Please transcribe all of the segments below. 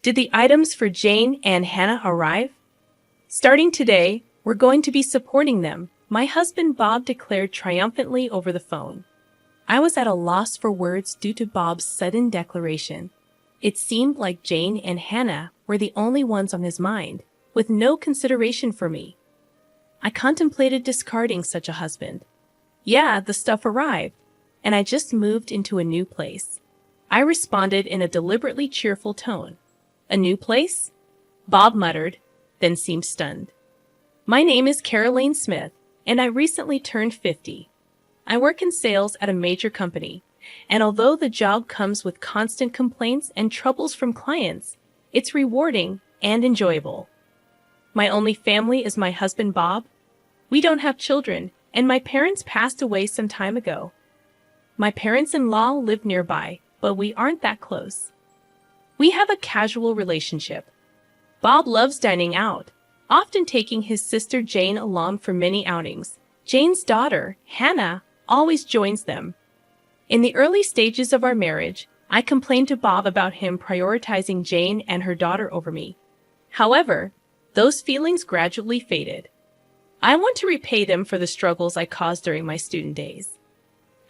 Did the items for Jane and Hannah arrive? Starting today, we're going to be supporting them, my husband Bob declared triumphantly over the phone. I was at a loss for words due to Bob's sudden declaration. It seemed like Jane and Hannah were the only ones on his mind, with no consideration for me. I contemplated discarding such a husband. Yeah, the stuff arrived, and I just moved into a new place. I responded in a deliberately cheerful tone. A new place? Bob muttered, then seemed stunned. My name is Caroline Smith, and I recently turned 50. I work in sales at a major company, and although the job comes with constant complaints and troubles from clients, it's rewarding and enjoyable. My only family is my husband Bob. We don't have children, and my parents passed away some time ago. My parents-in-law live nearby, but we aren't that close. We have a casual relationship. Bob loves dining out, often taking his sister Jane along for many outings. Jane's daughter, Hannah, always joins them. In the early stages of our marriage, I complained to Bob about him prioritizing Jane and her daughter over me. However, those feelings gradually faded. I want to repay them for the struggles I caused during my student days.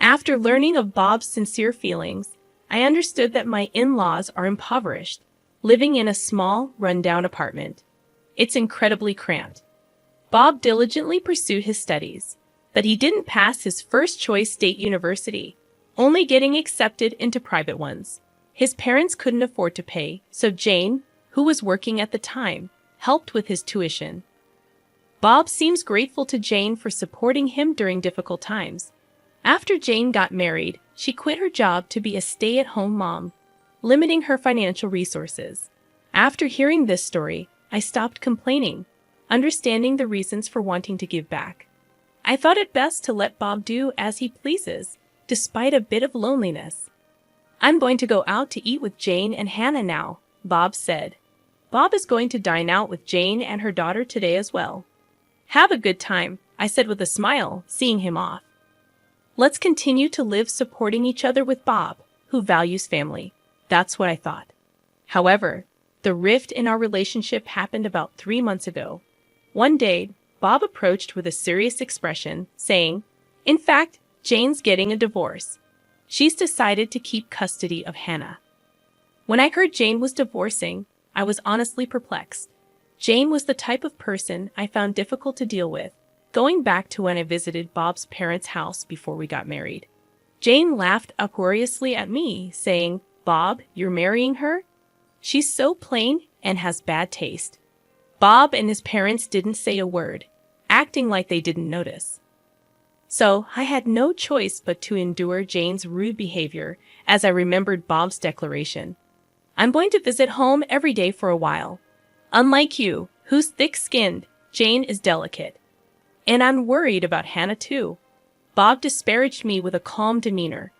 After learning of Bob's sincere feelings, I understood that my in-laws are impoverished, living in a small, run-down apartment. It's incredibly cramped. Bob diligently pursued his studies, but he didn't pass his first-choice state university, only getting accepted into private ones. His parents couldn't afford to pay, so Jane, who was working at the time, helped with his tuition. Bob seems grateful to Jane for supporting him during difficult times. After Jane got married, she quit her job to be a stay-at-home mom, limiting her financial resources. After hearing this story, I stopped complaining, understanding the reasons for wanting to give back. I thought it best to let Bob do as he pleases, despite a bit of loneliness. I'm going to go out to eat with Jane and Hannah now, Bob said. Bob is going to dine out with Jane and her daughter today as well. Have a good time, I said with a smile, seeing him off. Let's continue to live supporting each other with Bob, who values family. That's what I thought. However, the rift in our relationship happened about 3 months ago. One day, Bob approached with a serious expression, saying, "In fact, Jane's getting a divorce. She's decided to keep custody of Hannah." When I heard Jane was divorcing, I was honestly perplexed. Jane was the type of person I found difficult to deal with, going back to when I visited Bob's parents' house before we got married. Jane laughed uproariously at me, saying, "Bob, you're marrying her? She's so plain and has bad taste." Bob and his parents didn't say a word, acting like they didn't notice. So I had no choice but to endure Jane's rude behavior as I remembered Bob's declaration. I'm going to visit home every day for a while. Unlike you, who's thick-skinned, Jane is delicate. And I'm worried about Hannah too. Bob disparaged me with a calm demeanor.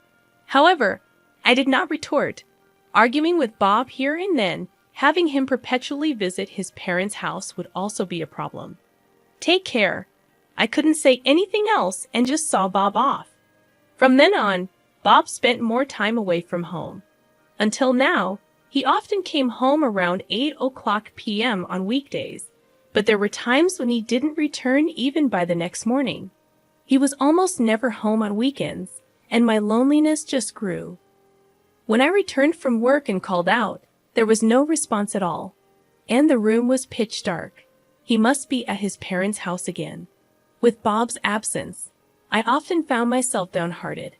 However, I did not retort. Arguing with Bob here and then, having him perpetually visit his parents' house would also be a problem. Take care. I couldn't say anything else and just saw Bob off. From then on, Bob spent more time away from home. Until now, he often came home around 8 p.m. on weekdays, but there were times when he didn't return even by the next morning. He was almost never home on weekends, and my loneliness just grew. When I returned from work and called out, there was no response at all, and the room was pitch dark. He must be at his parents' house again. With Bob's absence, I often found myself downhearted.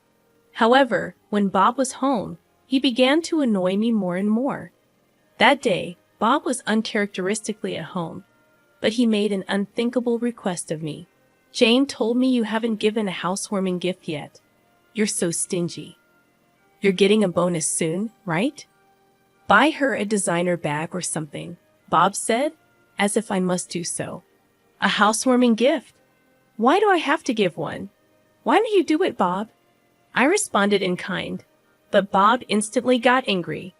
However, when Bob was home, he began to annoy me more and more. That day, Bob was uncharacteristically at home, but he made an unthinkable request of me. "Jane told me you haven't given a housewarming gift yet. You're so stingy. You're getting a bonus soon, right? Buy her a designer bag or something," Bob said, as if I must do so. "A housewarming gift? Why do I have to give one? Why don't you do it, Bob?" I responded in kind, but Bob instantly got angry.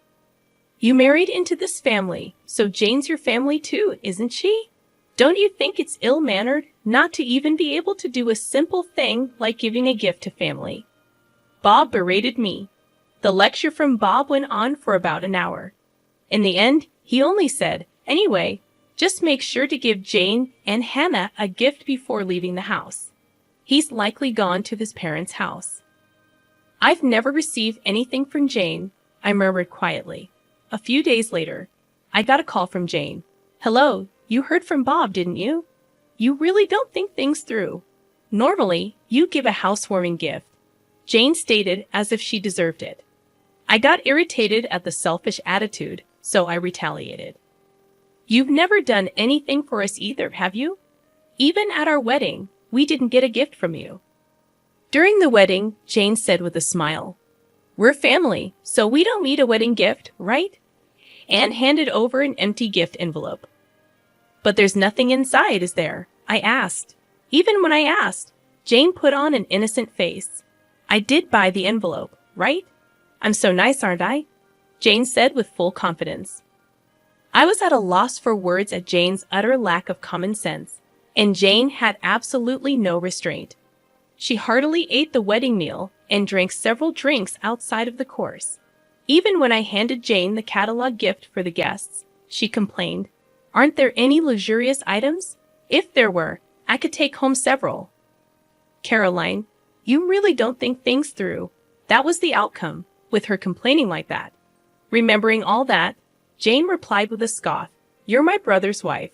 "You married into this family, so Jane's your family too, isn't she? Don't you think it's ill-mannered not to even be able to do a simple thing like giving a gift to family?" Bob berated me. The lecture from Bob went on for about an hour. In the end, He only said, "Anyway, just make sure to give Jane and Hannah a gift before leaving the house. He's likely gone to his parents' house." "I've never received anything from Jane," I murmured quietly. A few days later, I got a call from Jane. "Hello, you heard from Bob, didn't you? You really don't think things through. Normally, you give a housewarming gift," Jane stated as if she deserved it. I got irritated at the selfish attitude, so I retaliated. "You've never done anything for us either, have you? Even at our wedding, we didn't get a gift from you." During the wedding, Jane said with a smile, "We're family, so we don't need a wedding gift, right?" And handed over an empty gift envelope. "But there's nothing inside, is there?" I asked. Even when I asked, Jane put on an innocent face. "I did buy the envelope, right? I'm so nice, aren't I?" Jane said with full confidence. I was at a loss for words at Jane's utter lack of common sense, and Jane had absolutely no restraint. She heartily ate the wedding meal and drank several drinks outside of the course. Even when I handed Jane the catalog gift for the guests, she complained, "Aren't there any luxurious items? If there were, I could take home several." "Caroline, you really don't think things through." That was the outcome, with her complaining like that. Remembering all that, Jane replied with a scoff, "You're my brother's wife.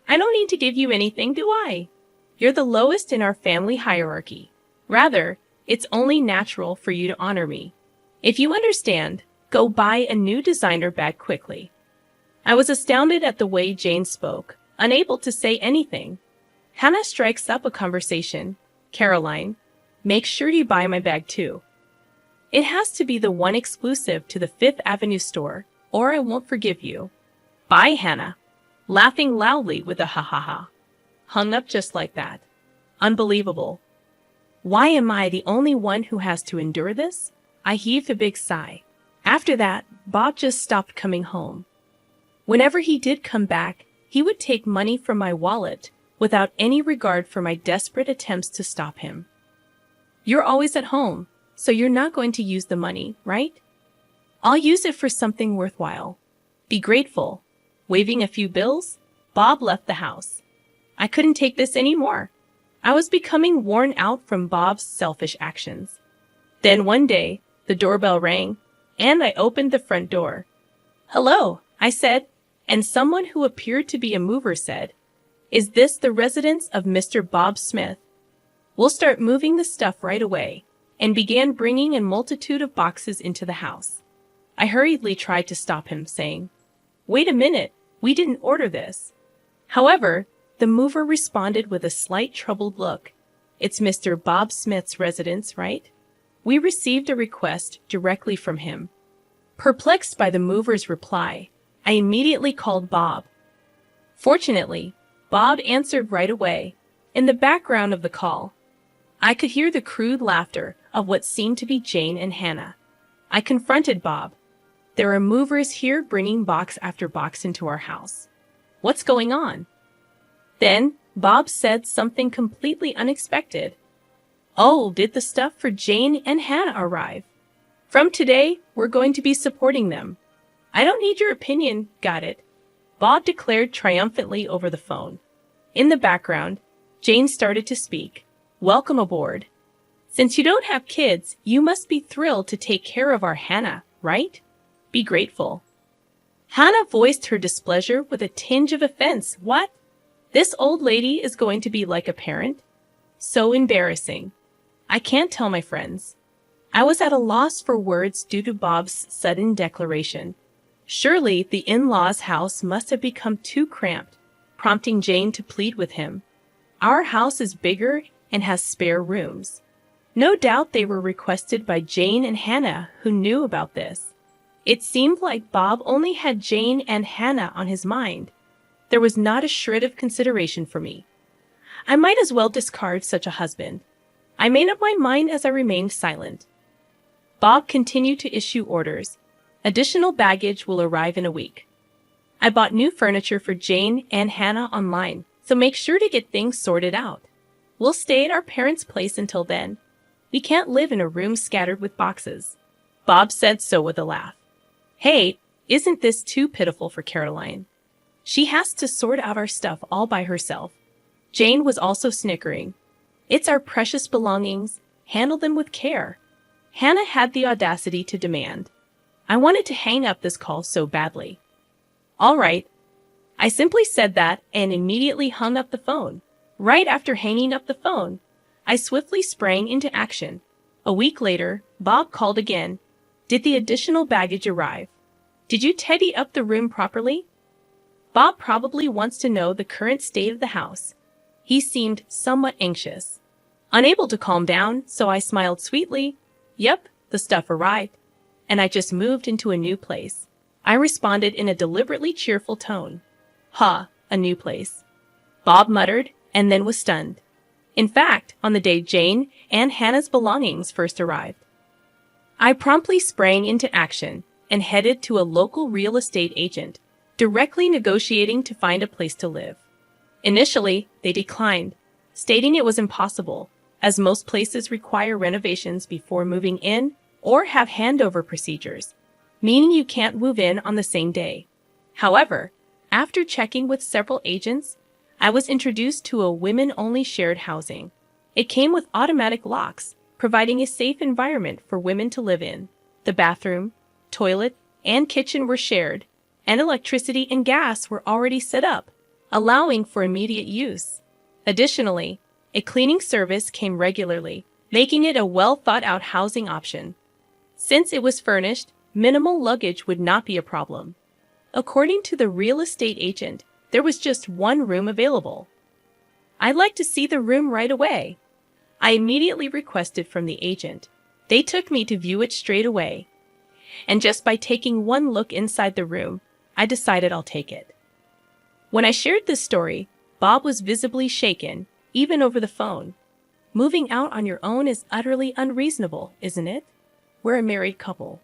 I don't need to give you anything, do I? You're the lowest in our family hierarchy. Rather, it's only natural for you to honor me. If you understand, go buy a new designer bag quickly." I was astounded at the way Jane spoke, unable to say anything. Hannah strikes up a conversation. "Caroline, make sure you buy my bag too. It has to be the one exclusive to the Fifth Avenue store, or I won't forgive you." "Bye, Hannah," laughing loudly with a ha-ha-ha. Hung up just like that. Unbelievable. Why am I the only one who has to endure this? I heaved a big sigh. After that, Bob just stopped coming home. Whenever he did come back, he would take money from my wallet without any regard for my desperate attempts to stop him. "You're always at home, so you're not going to use the money, right? I'll use it for something worthwhile. Be grateful." Waving a few bills, Bob left the house. I couldn't take this anymore. I was becoming worn out from Bob's selfish actions. Then one day, the doorbell rang, and I opened the front door. "Hello," I said, and someone who appeared to be a mover said, "Is this the residence of Mr. Bob Smith? We'll start moving the stuff right away," and began bringing a multitude of boxes into the house. I hurriedly tried to stop him, saying, "Wait a minute, we didn't order this." However, the mover responded with a slight troubled look. "It's Mr. Bob Smith's residence, right? We received a request directly from him." Perplexed by the mover's reply, I immediately called Bob. Fortunately, Bob answered right away. In the background of the call, I could hear the crude laughter of what seemed to be Jane and Hannah. I confronted Bob. "There are movers here bringing box after box into our house. What's going on?" Then Bob said something completely unexpected. "Oh, did the stuff for Jane and Hannah arrive? From today, we're going to be supporting them." "I don't need your opinion, got it?" Bob declared triumphantly over the phone. In the background, Jane started to speak. "Welcome aboard. Since you don't have kids, you must be thrilled to take care of our Hannah, right? Be grateful." Hannah voiced her displeasure with a tinge of offense. "What? This old lady is going to be like a parent? So embarrassing. I can't tell my friends." I was at a loss for words due to Bob's sudden declaration. Surely the in-laws' house must have become too cramped, prompting Jane to plead with him. "Our house is bigger and has spare rooms." No doubt they were requested by Jane and Hannah, who knew about this. It seemed like Bob only had Jane and Hannah on his mind. There was not a shred of consideration for me. I might as well discard such a husband. I made up my mind as I remained silent. Bob continued to issue orders. "Additional baggage will arrive in a week. I bought new furniture for Jane and Hannah online, so make sure to get things sorted out. We'll stay at our parents' place until then. We can't live in a room scattered with boxes." Bob said so with a laugh. "Hey, Isn't this too pitiful for Caroline? She has to sort out our stuff all by herself. Jane was also snickering. It's our precious belongings. Handle them with care. Hannah had the audacity to demand. I wanted to hang up this call so badly. All right. I simply said that and immediately hung up the phone. Right after hanging up the phone, I swiftly sprang into action. A week later, Bob called again. Did the additional baggage arrive? Did you tidy up the room properly? Bob probably wants to know the current state of the house. He seemed somewhat anxious. Unable to calm down, so I smiled sweetly. Yep, the stuff arrived. And I just moved into a new place. I responded in a deliberately cheerful tone. Ha, a new place. Bob muttered, and then was stunned. In fact, on the day Jane and Hannah's belongings first arrived, I promptly sprang into action and headed to a local real estate agent, directly negotiating to find a place to live. Initially, they declined, stating it was impossible, as most places require renovations before moving in or have handover procedures, meaning you can't move in on the same day. However, after checking with several agents, I was introduced to a women-only shared housing. It came with automatic locks, providing a safe environment for women to live in. The bathroom, toilet, and kitchen were shared, and electricity and gas were already set up, allowing for immediate use. Additionally, a cleaning service came regularly, making it a well-thought-out housing option. Since it was furnished, minimal luggage would not be a problem. According to the real estate agent, there was just one room available. I'd like to see the room right away. I immediately requested from the agent. They took me to view it straight away. And just by taking one look inside the room, I decided I'll take it. When I shared this story, Bob was visibly shaken, even over the phone. Moving out on your own is utterly unreasonable, isn't it? We're a married couple.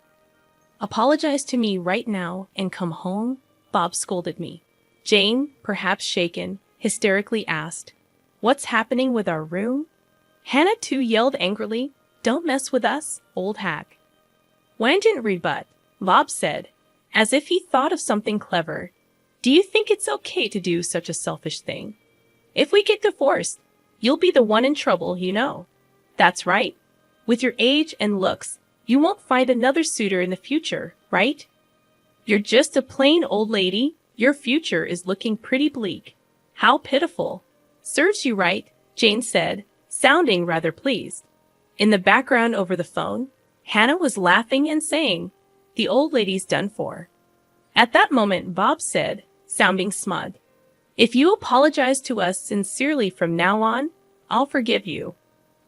Apologize to me right now and come home, Bob scolded me. Jane, perhaps shaken, hysterically asked, What's happening with our room? Hannah too yelled angrily, Don't mess with us, old hack. When I didn't rebut, Bob said, as if he thought of something clever, Do you think it's okay to do such a selfish thing? If we get divorced, you'll be the one in trouble, you know. That's right. With your age and looks, you won't find another suitor in the future, right? You're just a plain old lady. Your future is looking pretty bleak. How pitiful. Serves you right, Jane said, sounding rather pleased. In the background over the phone, Hannah was laughing and saying, The old lady's done for. At that moment, Bob said, sounding smug, If you apologize to us sincerely from now on, I'll forgive you.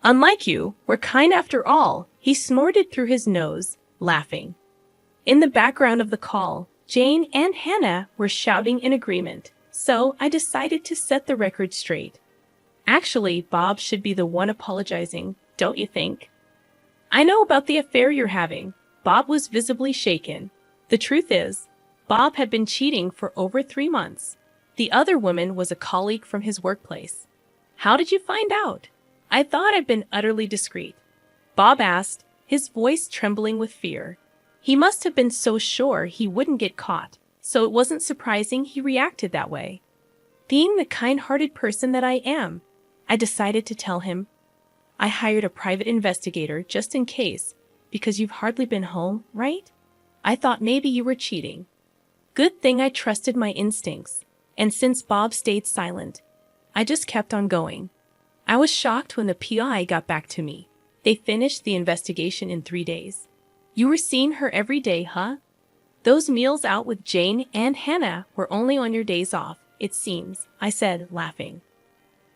Unlike you, we're kind after all, he snorted through his nose, laughing. In the background of the call, Jane and Hannah were shouting in agreement, so I decided to set the record straight. Actually, Bob should be the one apologizing, don't you think? I know about the affair you're having. Bob was visibly shaken. The truth is, Bob had been cheating for over 3 months. The other woman was a colleague from his workplace. How did you find out? I thought I'd been utterly discreet. Bob asked, his voice trembling with fear. He must have been so sure he wouldn't get caught, so it wasn't surprising he reacted that way. Being the kind-hearted person that I am, I decided to tell him. I hired a private investigator just in case, because you've hardly been home, right? I thought maybe you were cheating. Good thing I trusted my instincts, and since Bob stayed silent, I just kept on going. I was shocked when the PI got back to me. They finished the investigation in 3 days. You were seeing her every day, huh? Those meals out with Jane and Hannah were only on your days off, it seems, I said, laughing.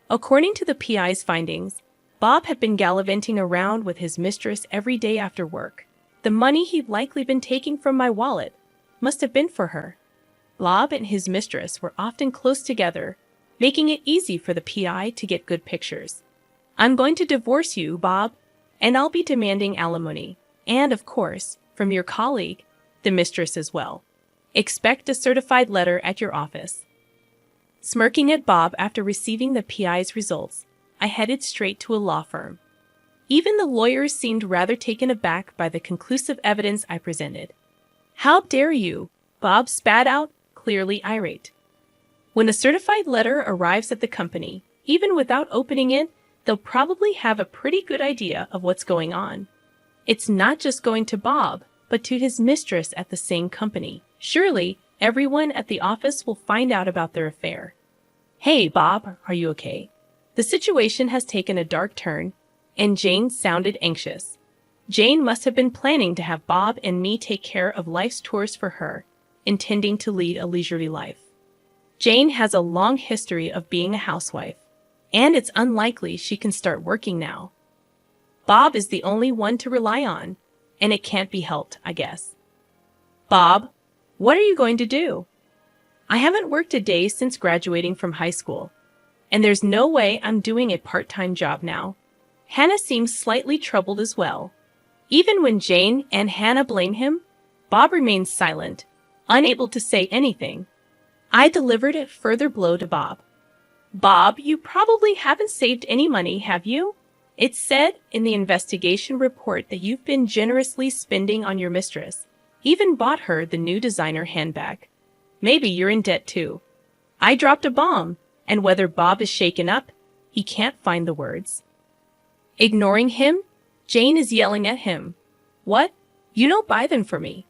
According to the PI's findings, Bob had been gallivanting around with his mistress every day after work. The money he'd likely been taking from my wallet must have been for her. Bob and his mistress were often close together, making it easy for the PI to get good pictures. I'm going to divorce you, Bob, and I'll be demanding alimony. And, of course, from your colleague, the mistress as well. Expect a certified letter at your office. Smirking at Bob after receiving the PI's results, I headed straight to a law firm. Even the lawyers seemed rather taken aback by the conclusive evidence I presented. How dare you? Bob spat out, clearly irate. When a certified letter arrives at the company, even without opening it, they'll probably have a pretty good idea of what's going on. It's not just going to Bob, but to his mistress at the same company. Surely, everyone at the office will find out about their affair. Hey, Bob, are you okay? The situation has taken a dark turn, and Jane sounded anxious. Jane must have been planning to have Bob and me take care of life's chores for her, intending to lead a leisurely life. Jane has a long history of being a housewife, and it's unlikely she can start working now. Bob is the only one to rely on, and it can't be helped, I guess. Bob, what are you going to do? I haven't worked a day since graduating from high school, and there's no way I'm doing a part-time job now. Hannah seems slightly troubled as well. Even when Jane and Hannah blame him, Bob remains silent, unable to say anything. I delivered a further blow to Bob. Bob, you probably haven't saved any money, have you? It's said in the investigation report that you've been generously spending on your mistress, even bought her the new designer handbag. Maybe you're in debt too. I dropped a bomb, and whether Bob is shaken up, he can't find the words. Ignoring him, Jane is yelling at him. What? You don't buy them for me.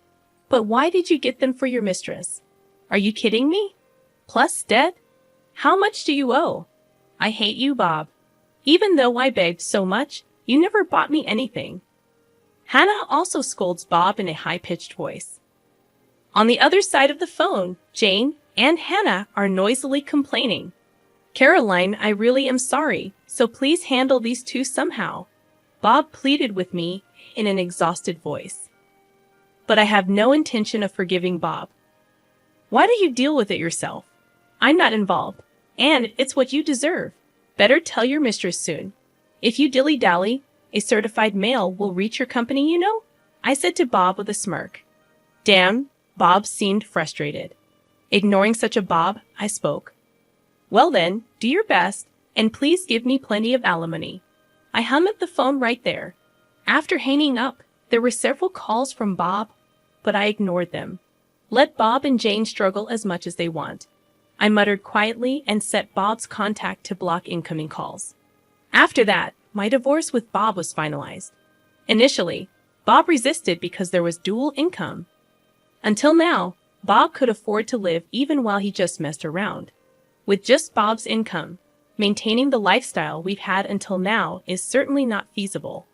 But why did you get them for your mistress? Are you kidding me? Plus debt? How much do you owe? I hate you, Bob. Even though I begged so much, you never bought me anything. Hannah also scolds Bob in a high-pitched voice. On the other side of the phone, Jane and Hannah are noisily complaining. Caroline, I really am sorry, so please handle these two somehow. Bob pleaded with me in an exhausted voice. But I have no intention of forgiving Bob. Why don't you deal with it yourself? I'm not involved, and it's what you deserve. Better tell your mistress soon. If you dilly-dally, a certified mail will reach your company, you know? I said to Bob with a smirk. Damn, Bob seemed frustrated. Ignoring such a Bob, I spoke. Well then, do your best, and please give me plenty of alimony. I hung up the phone right there. After hanging up, there were several calls from Bob, but I ignored them. Let Bob and Jane struggle as much as they want. I muttered quietly and set Bob's contact to block incoming calls. After that, my divorce with Bob was finalized. Initially, Bob resisted because there was dual income. Until now, Bob could afford to live even while he just messed around. With just Bob's income, maintaining the lifestyle we've had until now is certainly not feasible.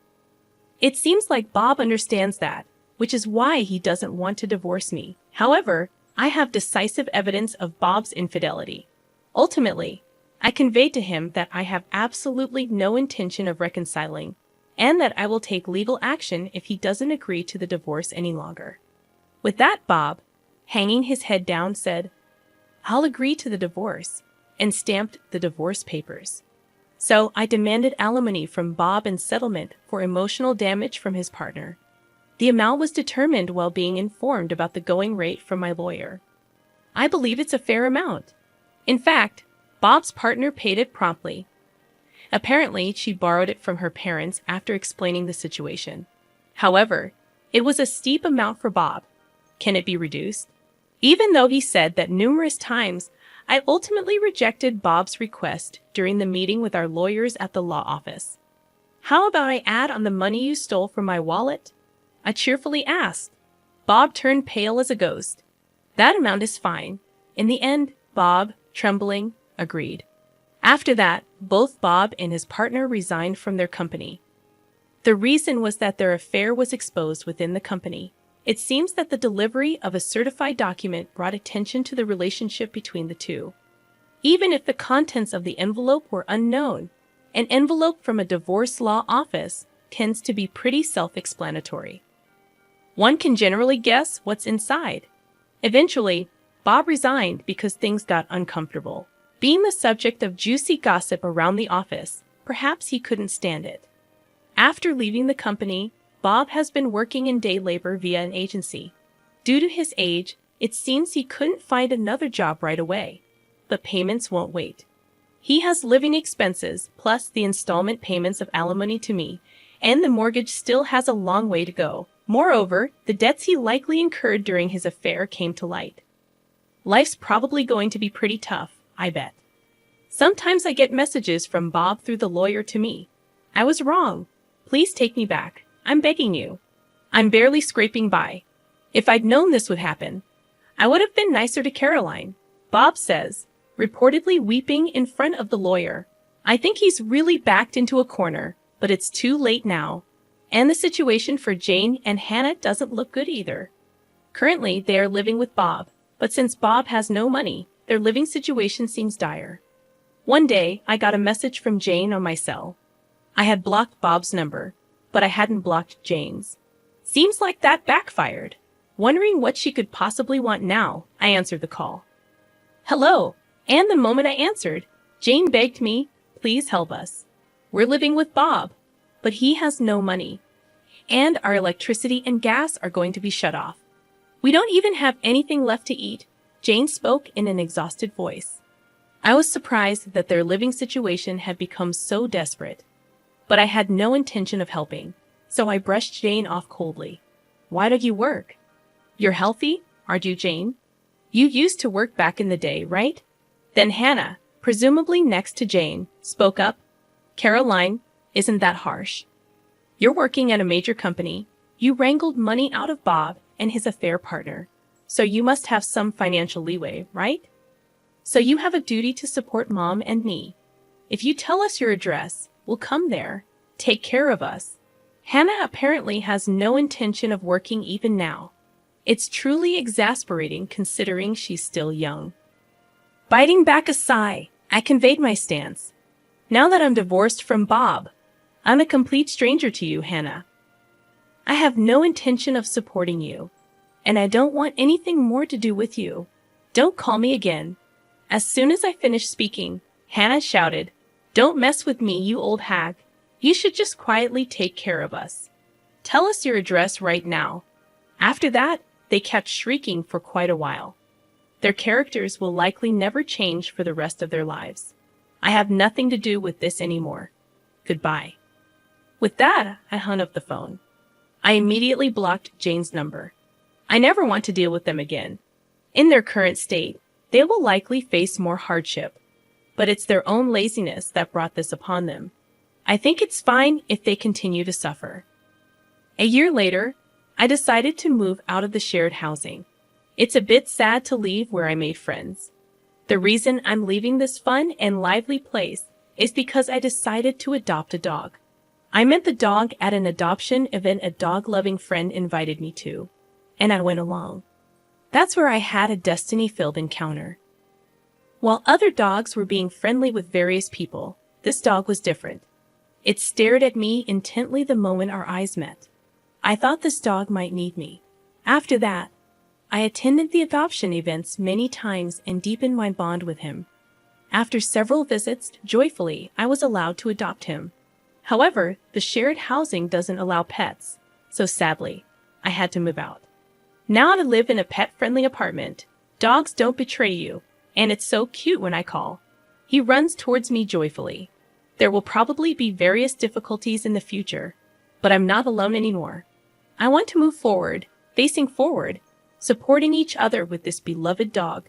It seems like Bob understands that, which is why he doesn't want to divorce me. However, I have decisive evidence of Bob's infidelity. Ultimately, I conveyed to him that I have absolutely no intention of reconciling, and that I will take legal action if he doesn't agree to the divorce any longer. With that, Bob, hanging his head down, said, I'll agree to the divorce, and stamped the divorce papers. So I demanded alimony from Bob and settlement for emotional damage from his partner. The amount was determined while being informed about the going rate from my lawyer. I believe it's a fair amount. In fact, Bob's partner paid it promptly. Apparently, she borrowed it from her parents after explaining the situation. However, it was a steep amount for Bob. Can it be reduced? Even though he said that numerous times, I ultimately rejected Bob's request during the meeting with our lawyers at the law office. How about I add on the money you stole from my wallet? I cheerfully asked. Bob turned pale as a ghost. That amount is fine. In the end, Bob, trembling, agreed. After that, both Bob and his partner resigned from their company. The reason was that their affair was exposed within the company. It seems that the delivery of a certified document brought attention to the relationship between the two. Even if the contents of the envelope were unknown, an envelope from a divorce law office tends to be pretty self-explanatory. One can generally guess what's inside. Eventually, Bob resigned because things got uncomfortable. Being the subject of juicy gossip around the office, perhaps he couldn't stand it. After leaving the company, Bob has been working in day labor via an agency. Due to his age, it seems he couldn't find another job right away. But payments won't wait. He has living expenses plus the installment payments of alimony to me, and the mortgage still has a long way to go. Moreover, the debts he likely incurred during his affair came to light. Life's probably going to be pretty tough, I bet. Sometimes I get messages from Bob through the lawyer to me. I was wrong. Please take me back. I'm begging you. I'm barely scraping by. If I'd known this would happen, I would have been nicer to Caroline, Bob says, reportedly weeping in front of the lawyer. I think he's really backed into a corner, but it's too late now. And the situation for Jane and Hannah doesn't look good either. Currently, they are living with Bob, but since Bob has no money, their living situation seems dire. One day, I got a message from Jane on my cell. I had blocked Bob's number, but I hadn't blocked Jane's. Seems like that backfired. Wondering what she could possibly want now, I answered the call. Hello, and the moment I answered, Jane begged me, please help us. We're living with Bob, but he has no money, and our electricity and gas are going to be shut off. We don't even have anything left to eat, Jane spoke in an exhausted voice. I was surprised that their living situation had become so desperate, but I had no intention of helping, so I brushed Jane off coldly. Why don't you work? You're healthy, aren't you, Jane? You used to work back in the day, right? Then Hannah, presumably next to Jane, spoke up. Caroline, isn't that harsh? You're working at a major company. You wrangled money out of Bob and his affair partner, so you must have some financial leeway, right? So you have a duty to support Mom and me. If you tell us your address, we'll come there. Take care of us. Hannah apparently has no intention of working even now. It's truly exasperating considering she's still young. Biting back a sigh, I conveyed my stance. Now that I'm divorced from Bob, I'm a complete stranger to you, Hannah. I have no intention of supporting you, and I don't want anything more to do with you. Don't call me again. As soon as I finished speaking, Hannah shouted, Don't mess with me, you old hag. You should just quietly take care of us. Tell us your address right now. After that, they kept shrieking for quite a while. Their characters will likely never change for the rest of their lives. I have nothing to do with this anymore. Goodbye. With that, I hung up the phone. I immediately blocked Jane's number. I never want to deal with them again. In their current state, they will likely face more hardship, but it's their own laziness that brought this upon them. I think it's fine if they continue to suffer. A year later, I decided to move out of the shared housing. It's a bit sad to leave where I made friends. The reason I'm leaving this fun and lively place is because I decided to adopt a dog. I met the dog at an adoption event a dog-loving friend invited me to, and I went along. That's where I had a destiny-filled encounter. While other dogs were being friendly with various people, this dog was different. It stared at me intently the moment our eyes met. I thought this dog might need me. After that, I attended the adoption events many times and deepened my bond with him. After several visits, joyfully, I was allowed to adopt him. However, the shared housing doesn't allow pets, so sadly, I had to move out. Now I live in a pet-friendly apartment. Dogs don't betray you, and it's so cute when I call. He runs towards me joyfully. There will probably be various difficulties in the future, but I'm not alone anymore. I want to move forward, facing forward, supporting each other with this beloved dog.